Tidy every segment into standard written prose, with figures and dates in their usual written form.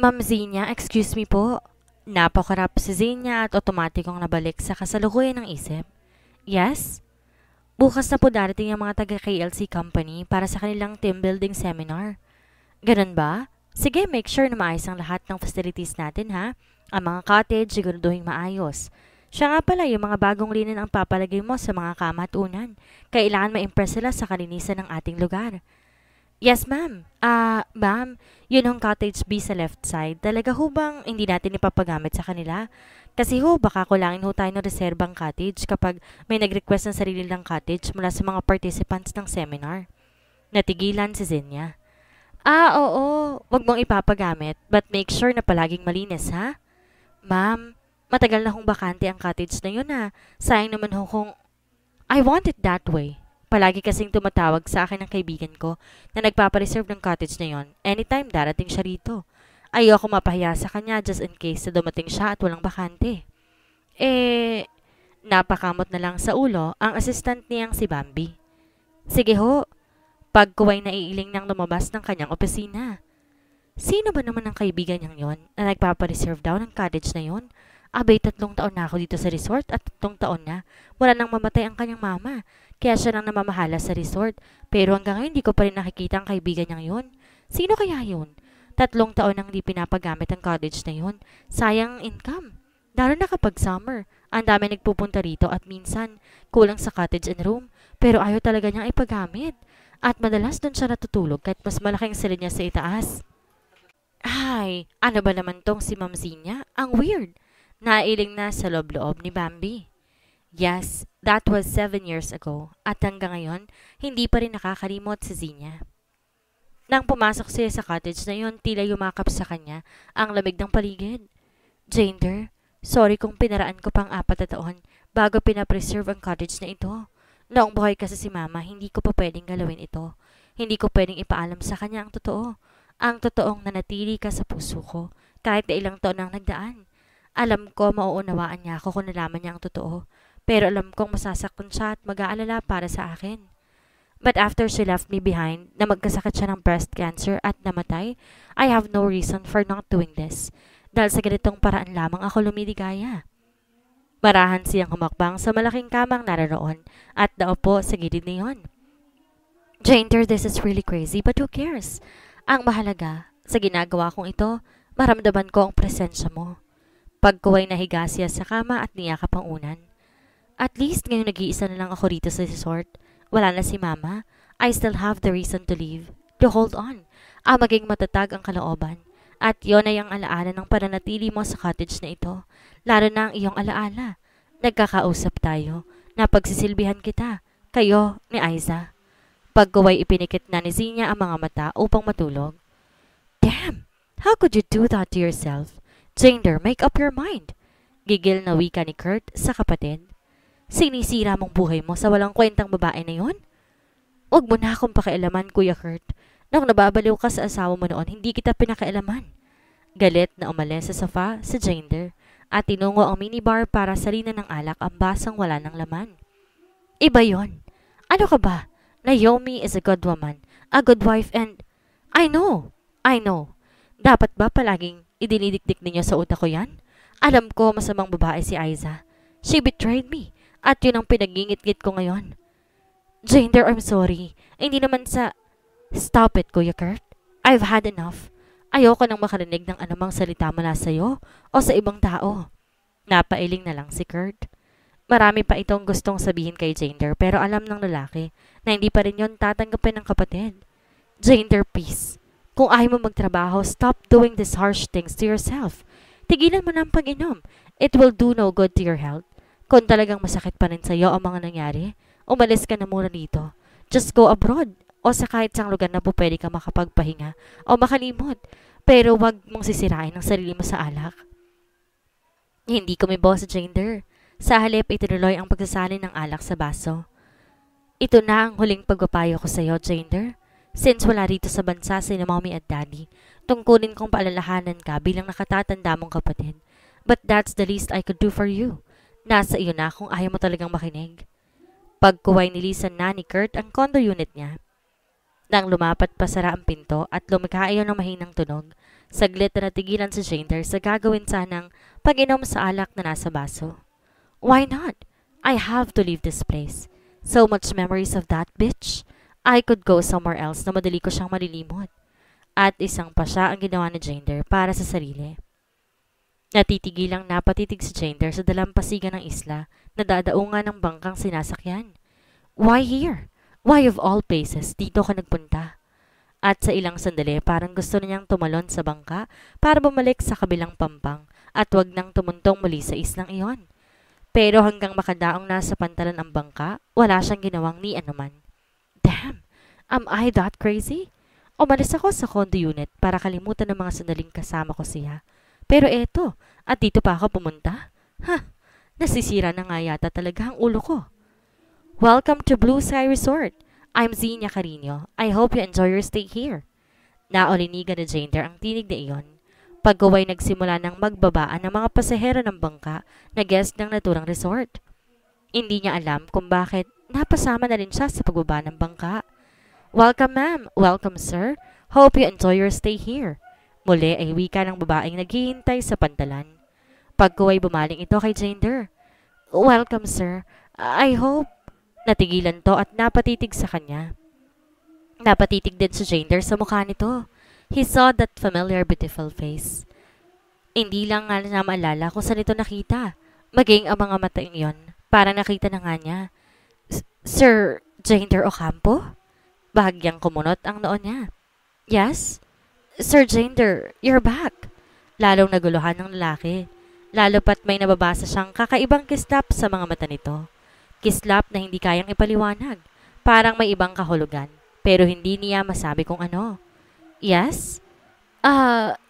Ma'am Zenia, excuse me po. Napakarap si Zenia at otomatikong nabalik sa kasalukuyan ng isip. Yes? Bukas na po darating ang mga taga-KLC company para sa kanilang team building seminar. Ganun ba? Sige, make sure na maayos ang lahat ng facilities natin ha. Ang mga cottage, siguraduhin maayos. Siya nga pala, yung mga bagong linen ang papalagay mo sa mga kama at unan. Kailangan ma-impress sila sa kalinisan ng ating lugar. Yes, ma'am. Ma'am, yun ang cottage B sa left side. Talaga ho bang hindi natin ipapagamit sa kanila? Kasi ho, baka kulangin ho tayo ng reserbang cottage kapag may nag-request ng sarili lang cottage mula sa mga participants ng seminar. Natigilan si Zenia. Oo. Wag mong ipapagamit, but make sure na palaging malinis, ha? Ma'am, matagal na hong bakante ang cottage na yun, ha? Sayang naman ho kung I want it that way. Palagi kasing tumatawag sa akin ng kaibigan ko na nagpapareserve ng cottage na yon anytime darating siya rito. Ayoko mapahiya sa kanya just in case na dumating siya at walang bakante. Eh, napakamot na lang sa ulo ang assistant niyang si Bambi. Sige ho, pagkuway naiiling nang lumabas ng kanyang opisina. Sino ba naman ang kaibigan niyang yon na nagpapareserve daw ng cottage na yon? Abay, 3 taon na ako dito sa resort at 3 taon na wala nang mamatay ang kanyang mama. Kaya siya nang namamahala sa resort. Pero hanggang ngayon, di ko pa rin nakikita ang kaibigan niyang yun. Sino kaya yun? 3 taon nang di pinapagamit ang cottage na yun. Sayang income. Lalo na kapag summer. Ang dami nagpupunta rito at minsan kulang sa cottage and room. Pero ayaw talaga niyang ipagamit. At madalas doon siya natutulog kahit mas malaking silid niya sa itaas. Ay, ano ba naman tong si Ma'am Zenia? Ang weird. Nailing na sa loob-loob ni Bambi. Yes, that was 7 years ago at hanggang ngayon, hindi pa rin nakakalimot si Zenia. Nang pumasok siya sa cottage na yon, tila yumakap sa kanya ang lamig ng paligid. Jander, sorry kung pinaraan ko pang 4 na taon bago pinapreserve ang cottage na ito. Noong buhay kasi si Mama, hindi ko pa pwedeng galawin ito. Hindi ko pwedeng ipaalam sa kanya ang totoo. Ang totoong nanatili ka sa puso ko kahit na ilang taon ang nagdaan. Alam ko mauunawaan niya ako kung nalaman niya ang totoo. Pero alam kong masasaktan siya at mag-aalala para sa akin. But after she left me behind, na magkasakit siya ng breast cancer at namatay, I have no reason for not doing this. Dahil sa ganitong paraan lamang ako lumiligaya. Marahan siyang humakbang sa malaking kamang naroon at naupo sa gilid niyon. Jander, this is really crazy but who cares? Ang mahalaga, sa ginagawa kong ito, maramdaman ko ang presensya mo. Pagkuway nahiga siya sa kama at niyakap ang unan. At least ngayon nag-iisa na lang ako rito sa resort. Wala na si Mama. I still have the reason to live. To hold on. Maging matatag ang kalooban. At yon ay ang alaala ng pananatili mo sa cottage na ito. Lalo na ang iyong alaala. Nagkakausap tayo. Napagsisilbihan kita. Kayo ni Aiza. Pagkuway ipinikit na ni Zenia ang mga mata upang matulog. Damn! How could you do that to yourself? Jander, make up your mind. Gigil na wika ni Kurt sa kapatid. Sinisira mong buhay mo sa walang kwentang babae na yon? Huwag mo na akong pakialaman, Kuya Kurt. Nung nababaliw ka sa asawa mo noon, hindi kita pinakialaman. Galit na umalis sa sofa si Jander at tinungo ang minibar para salinan ng alak ang basang wala ng laman. Iba yon. Ano ka ba? Naomi is a good woman, a good wife and... I know. Dapat ba palaging idinidikdik ninyo sa utak ko yan? Alam ko masamang babae si Aiza. She betrayed me. At yun ang pinagingit-ngit ko ngayon. Jander, I'm sorry. Hindi naman sa... Stop it, Kuya Kurt. I've had enough. Ayoko nang makarinig ng anumang salita mula sa'yo o sa ibang tao. Napailing na lang si Kurt. Marami pa itong gustong sabihin kay Jander pero alam ng lalaki na hindi pa rin yon tatanggapin ng kapatid. Jander, please. Kung ayaw mo magtrabaho, stop doing these harsh things to yourself. Tigilan mo na ang pag-inom. It will do no good to your health. Kung talagang masakit pa rin sa'yo ang mga nangyari, umalis ka na muna dito. Just go abroad o sa kahit sang lugar na po pwede ka makapagpahinga o makalimot. Pero wag mong sisirain ang sarili mo sa alak. Hindi kumibo si Jander. Sa halip itinuloy ang pagsasalin ng alak sa baso. Ito na ang huling pagpapayo ko sa iyo, Jander. Since wala rito sa bansa si Mommy at Daddy, tungkulin kong paalalahanan ka bilang nakatatanda mong kapatid. But that's the least I could do for you. Nasa iyo na kung ayaw mo talagang makinig. Pagkuway nilisan na ni Kurt ang condo unit niya. Nang lumapat pasara ang pinto at lumikha iyon ng mahinang tunog, Saglit na natigilan si Jander sa gagawin sanang pag-inom sa alak na nasa baso. Why not? I have to leave this place. So much memories of that bitch. I could go somewhere else na madali ko siyang malilimot. At isang pa siya ang ginawa ni Jander para sa sarili. Natitigilang napatitig si Jander sa dalampasigan ng isla na dadaungan ng bangkang sinasakyan. Why here? Why of all places dito ka nagpunta? At sa ilang sandali parang gusto niyang tumalon sa bangka para bumalik sa kabilang pampang at wag nang tumuntong muli sa islang iyon. Pero hanggang makadaong nasa pantalan ang bangka, wala siyang ginawang ni anuman. Damn! Am I that crazy? Umalis ako sa condo unit para kalimutan ng mga sandaling kasama ko siya. Pero eto, at dito pa ako pumunta? Nasisira na nga yata talaga ang ulo ko. Welcome to Blue Sky Resort. I'm Zenia Carino. I hope you enjoy your stay here. Naolinigan ni Jander ang tinig na iyon. Pagkaway nagsimula ng magbabaan ng mga pasahero ng bangka na guest ng naturang resort. Hindi niya alam kung bakit napasama na rin siya sa pagbaba ng bangka. Welcome ma'am, welcome sir. Hope you enjoy your stay here. Muli ay wika ng babaeng naghihintay sa pantalan. Pagkaway bumaling ito kay Jander. Welcome sir. I hope... Natigilan to at napatitig sa kanya. Napatitig din si Jander sa mukha nito. He saw that familiar beautiful face. Hindi lang nga na maalala kung saan ito nakita. Maging ang mga mata iyon. Para nakita na nga niya. Sir Jander Ocampo? Bahagyang kumunot ang noon niya. Yes? Sir Jander, you're back. Lalong naguluhan ng lalaki. Lalo pat may nababasa siyang kakaibang kislap sa mga mata nito. Kislap na hindi kayang ipaliwanag. Parang may ibang kahulugan. Pero hindi niya masabi kung ano. Yes?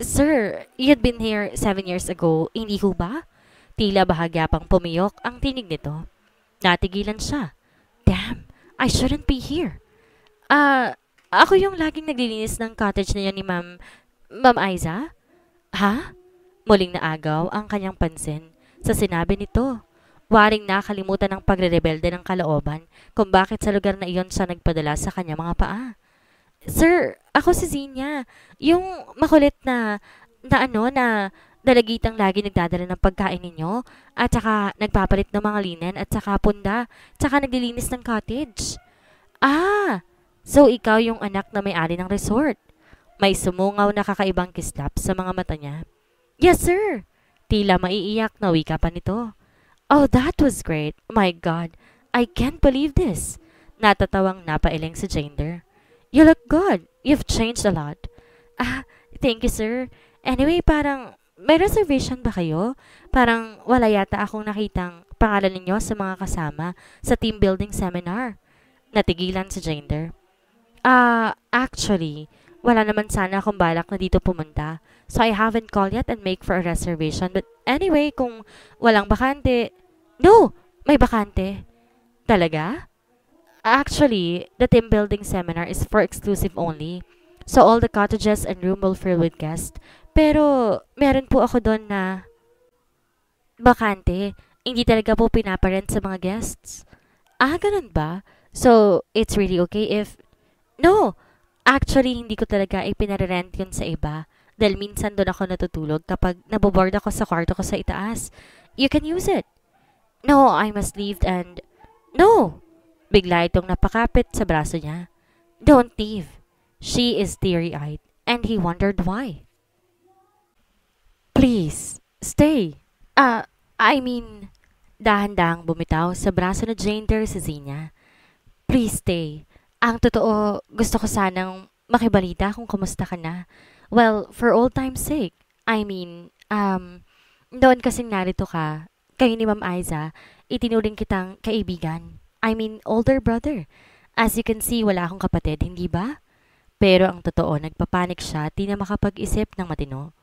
Sir, you'd been here 7 years ago, hindi ho ba? Tila bahagya pang pumiyok ang tinig nito. Natigilan siya. Damn, I shouldn't be here. Ako yung laging naglilinis ng cottage na yun ni Ma'am Aiza? Ha? Muling naagaw ang kanyang pansin sa sinabi nito. Waring nakalimutan ng pagre-rebelde ng kalooban kung bakit sa lugar na iyon siya nagpadala sa kanya mga paa. Sir, ako si Zenia. Yung makulit na dalagitang lagi nagdadala ng pagkain ninyo at saka nagpapalit ng mga linen at saka punda, saka naglilinis ng cottage. So ikaw yung anak na may-ari ng resort. May sumungaw na kakaibang kislap sa mga mata niya. Yes, sir. Tila maiiyak na wika pa nito. Oh, that was great. My God, I can't believe this. Natatawang napailing si Jander. You look good. You've changed a lot. Thank you, sir. Anyway, parang may reservation ba kayo? Parang wala yata akong nakitang pangalan ninyo sa mga kasama sa team building seminar. Natigilan si Jander. Actually, wala naman sana akong balak na dito pumunta. So I haven't called yet and make for a reservation. But anyway, kung walang bakante... No! May bakante. Talaga? Actually, the team building seminar is for exclusive only. So all the cottages and room will fill with guests. Pero meron po ako doon na... Bakante. Hindi talaga po pinaparent sa mga guests. Ganun ba? So, it's really okay if... No! Actually, hindi ko talaga ipinarerent yun sa iba. Dahil minsan doon ako natutulog kapag naboboard ako sa kwarto ko sa itaas. You can use it. No, I must leave and... No! Bigla itong napakapit sa braso niya. Don't leave. She is teary-eyed and he wondered why. Please, stay. Dahan-dahang bumitaw sa braso na Jander si Zenia. Please stay. Ang totoo, gusto ko sanang makibalita kung kumusta ka na. Well, for old time's sake. Noon kasing narito ka, kayo ni Ma'am Aiza, itinuring kitang kaibigan. Older brother. As you can see, wala akong kapatid, hindi ba? Pero ang totoo, nagpapanik siya, di na makapag-isip ng matino.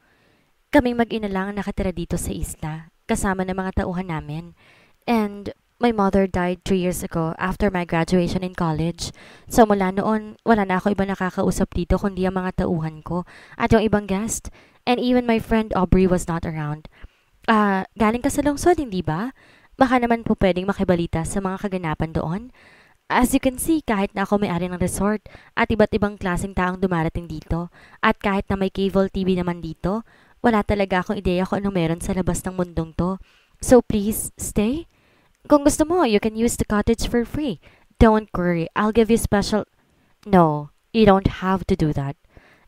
Kaming mag-ina lang ang nakatira dito sa isla, kasama ng mga tauhan namin. And my mother died 3 years ago after my graduation in college. So mula noon, wala na ako iba nakakausap dito kundi ang mga tauhan ko at yung ibang guest. And even my friend Aubrey was not around. Galing ka sa lungsod, hindi ba? Baka naman po pwedeng makibalita sa mga kaganapan doon. As you can see, kahit na ako may-ari ng resort at iba't ibang klaseng taong dumarating dito, at kahit na may cable TV naman dito, wala talaga akong ideya kung anong meron sa labas ng mundong to. So please, stay. Kung gusto mo, you can use the cottage for free. Don't worry, I'll give you special... No, you don't have to do that.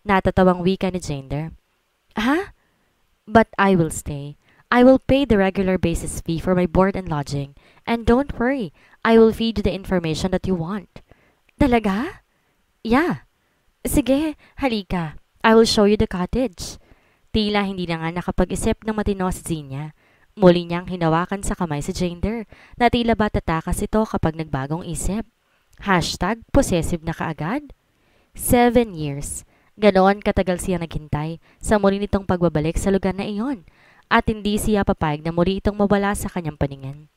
Natatawang wika ni Jander. Ha? But I will stay. I will pay the regular basis fee for my board and lodging. And don't worry, I will feed you the information that you want. Talaga? Yeah. Sige, halika. I will show you the cottage. Tila hindi na nga nakapag-isip ng matino si Zinya. Muli niyang hinawakan sa kamay si Jander na tila ba tatakas ito kapag nagbagong isip. #possessive na kaagad? 7 years. Ganoon katagal siya naghintay sa muli nitong pagbabalik sa lugar na iyon at hindi siya papayag na muli itong mawala sa kanyang paningin.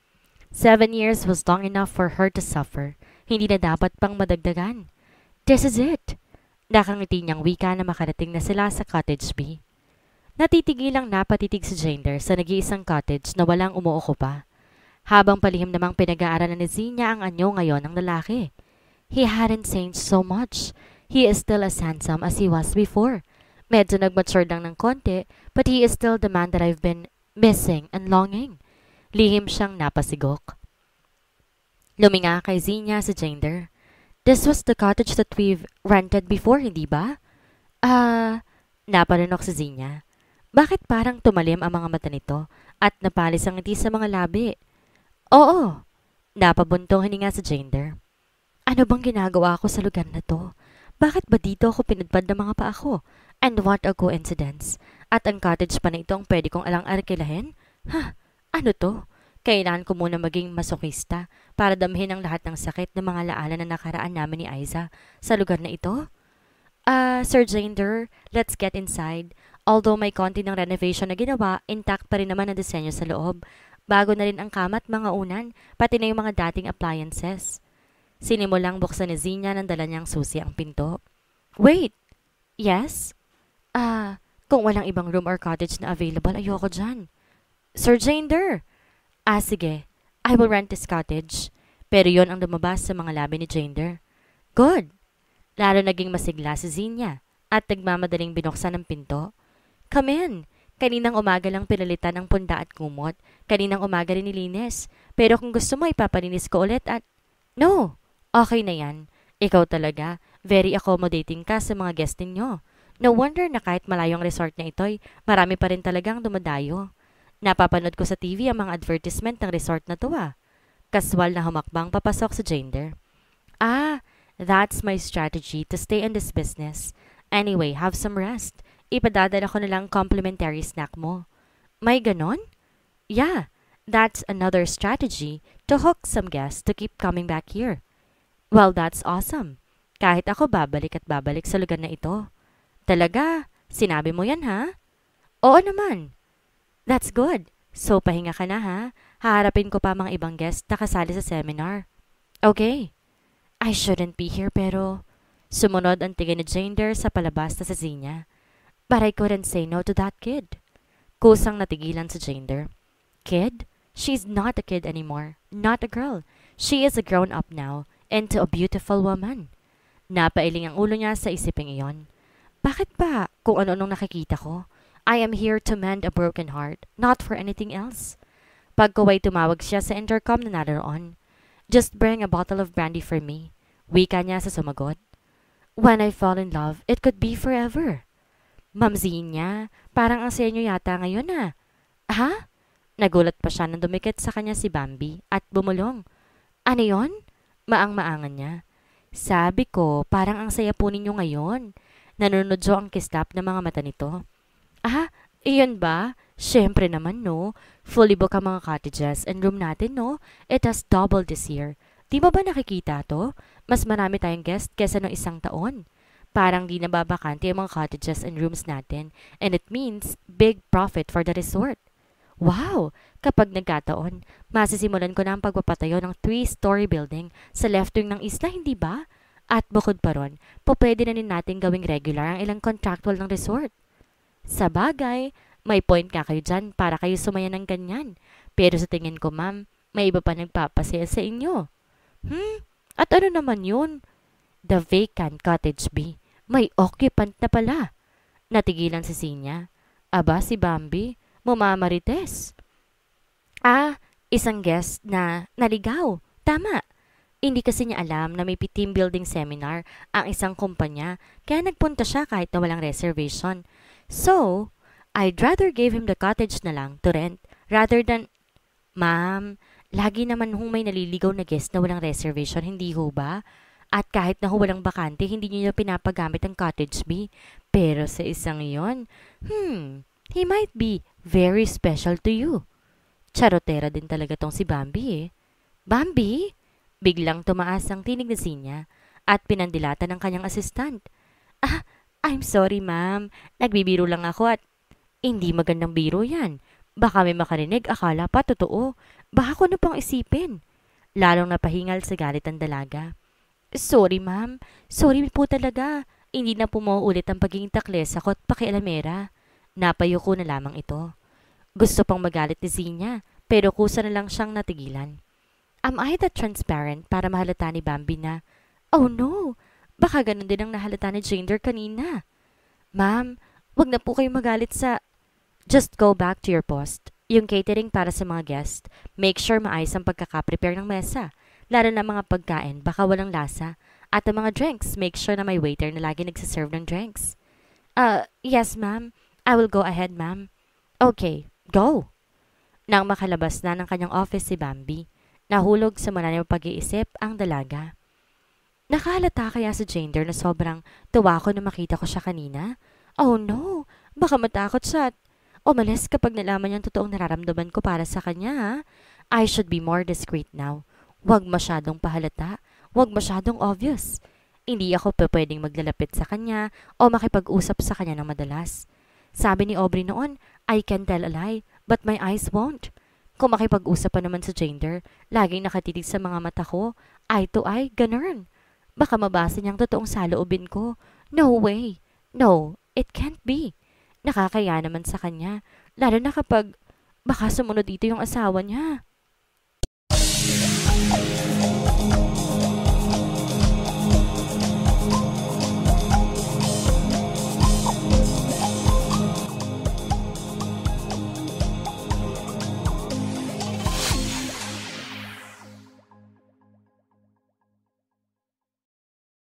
7 years was long enough for her to suffer. Hindi na dapat pang madagdagan. This is it. Nakangiti niyang wika na makarating na sila sa cottage B. Natitigilang napatitig si Jander sa nag-iisang cottage na walang umuokupa. Habang palihim namang pinag-aaralan ni Zinya ang anyo ngayon ng lalaki. He hadn't changed so much. He is still as handsome as he was before. Medyo nag-mature lang ng konti, but he is still the man that I've been missing and longing. Lihim siyang napasigok. Luminga kay Zinya si Jander. This was the cottage that we've rented before, hindi ba? Napanunok si Zinya. Bakit parang tumalim ang mga mata nito at napalis ang ngiti sa mga labi? Oo, napabuntong hininga si Jander. Ano bang ginagawa ko sa lugar na to? Bakit ba dito ako pinadpad ng mga paa ko? And what a coincidence. At ang cottage pa na ito ang pwede kong alang-arkilahin? Ano to? Kailangan ko muna maging masokista para damhin ang lahat ng sakit ng mga laala na nakaraan namin ni Aiza sa lugar na ito? Sir Jander, let's get inside. Although may konti ng renovation na ginawa, intact pa rin naman ang disenyo sa loob. Bago na rin ang kama at mga unan, pati na yung mga dating appliances. Sinimulang buksan ni Zinya nang dala niyang susi ang pinto. Wait! Yes? Kung walang ibang room or cottage na available, ayoko dyan. Sir Jander! Sige. I will rent this cottage. Pero yon ang lumabas sa mga labi ni Jander. Good! Lalo naging masigla si Zinya at nagmamadaling binuksan ang pinto. Come in! Kaninang umaga lang pinalitan ng punda at kumot. Kaninang umaga rin nilinis. Pero kung gusto mo, ipapalinis ko ulit at... No! Okay na yan. Ikaw talaga. Very accommodating ka sa mga guest ninyo. No wonder na kahit malayong resort na ito'y marami pa rin talagang dumadayo. Napapanood ko sa TV ang mga advertisement ng resort na to Kaswal na humakbang papasok sa Jander. That's my strategy to stay in this business. Anyway, have some rest. Ipadadala ko na lang complimentary snack mo. May ganon? Yeah, that's another strategy to hook some guests to keep coming back here. Well, that's awesome. Kahit ako babalik at babalik sa lugar na ito. Talaga? Sinabi mo yan, ha? Oo naman. That's good. So, pahinga ka na, ha? Haharapin ko pa mga ibang guests na kasali sa seminar. Okay. I shouldn't be here pero... Sumunod ang tingin ni Jander sa palabas na sa Zinya. But I couldn't say no to that kid. Kusang natigilan si Jander. Kid? She's not a kid anymore. Not a girl. She is a grown-up now into a beautiful woman. Napailing ang ulo niya sa isiping iyon. Bakit ba kung ano-anong nakikita ko? I am here to mend a broken heart, not for anything else. Pagkaway tumawag siya sa intercom na naroon. Just bring a bottle of brandy for me. Wika niya sa sumagot. When I fall in love, it could be forever. Ma'am Zinya, parang ang senyo yata ngayon Ha? Nagulat pa siya nang dumikit sa kanya si Bambi at bumulong. Ano yon? Maang-maangan niya. Sabi ko, parang ang saya po ninyo ngayon. Nanunodyo ang kislap ng mga mata nito. Iyon ba? Siyempre naman, no? Fully book ang mga cottages and room natin, no? It has doubled this year. Di mo ba nakikita to? Mas marami tayong guest kesa noong isang taon. Parang di nababakante ang mga cottages and rooms natin and it means big profit for the resort. Wow! Kapag nagkataon, masisimulan ko na ang pagpapatayo ng 3-story building sa left wing ng isla, hindi ba? At bukod pa ron, pwede na rin natin gawing regular ang ilang contractual ng resort. Sa bagay, may point nga kayo dyan para kayo sumaya ng ganyan. Pero sa tingin ko, ma'am, may iba pa nagpapasaya sa inyo. At ano naman yun? The vacant cottage B. May occupant na pala. Natigilan si Sinya. Aba si Bambi, mamamarites. Ah, isang guest na naligaw. Tama. Hindi kasi niya alam na may team building seminar ang isang kumpanya, kaya nagpunta siya kahit na walang reservation. So, I'd rather give him the cottage na lang to rent rather than... Ma'am, lagi naman hong may naliligaw na guest na walang reservation, hindi ho ba? At kahit na ho walang bakante, hindi niyo pinapagamit ang cottage B. Pero sa isang yon, he might be very special to you. Charotera din talaga tong si Bambi eh. Bambi? Biglang tumaas ang tinig ni Sinya at pinandilata ng kanyang assistant. Ah, I'm sorry ma'am. Nagbibiro lang ako at hindi magandang biro yan. Baka may makarinig, akala pa totoo. Baka ko na pang isipin. Lalong napahingal sa galit ang dalaga. Sorry ma'am. Sorry po talaga. Hindi na po mauulit ang pagiging taklesa ko at pakialamera. Napayo ko na lamang ito. Gusto pang magalit ni Zinya, pero kusa na lang siyang natigilan. Am I that transparent para mahalata ni Bambi na, oh no, baka ganun din ang nahalata ni Jander kanina. Ma'am, wag na po kayo magalit sa... Just go back to your post. Yung catering para sa mga guest, make sure maayos ang pagkakaprepare ng mesa. Lalo na mga pagkain, baka walang lasa. At ang mga drinks, make sure na may waiter na lagi nagsiserve ng drinks. Yes ma'am. I will go ahead ma'am. Okay, go. Nang makalabas na ng kanyang office si Bambi, nahulog sa malayang pag-iisip ang dalaga. Nakahalata kaya si Jander na sobrang tuwa ko na makita ko siya kanina? Oh no, baka matakot siya at umalis kapag nalaman niyang totoong nararamdaman ko para sa kanya ha? I should be more discreet now. Huwag masyadong pahalata, huwag masyadong obvious. Hindi ako pwedeng maglalapit sa kanya o makipag-usap sa kanya ng madalas. Sabi ni Aubrey noon, I can tell a lie, but my eyes won't. Kung makipag-usap pa naman sa Jander, laging nakatitig sa mga mata ko, eye to eye, ganun. Baka mabasa niyang totoong saloobin ko. No way. No, it can't be. Nakakaya naman sa kanya, lalo na kapag baka sumunod dito yung asawa niya.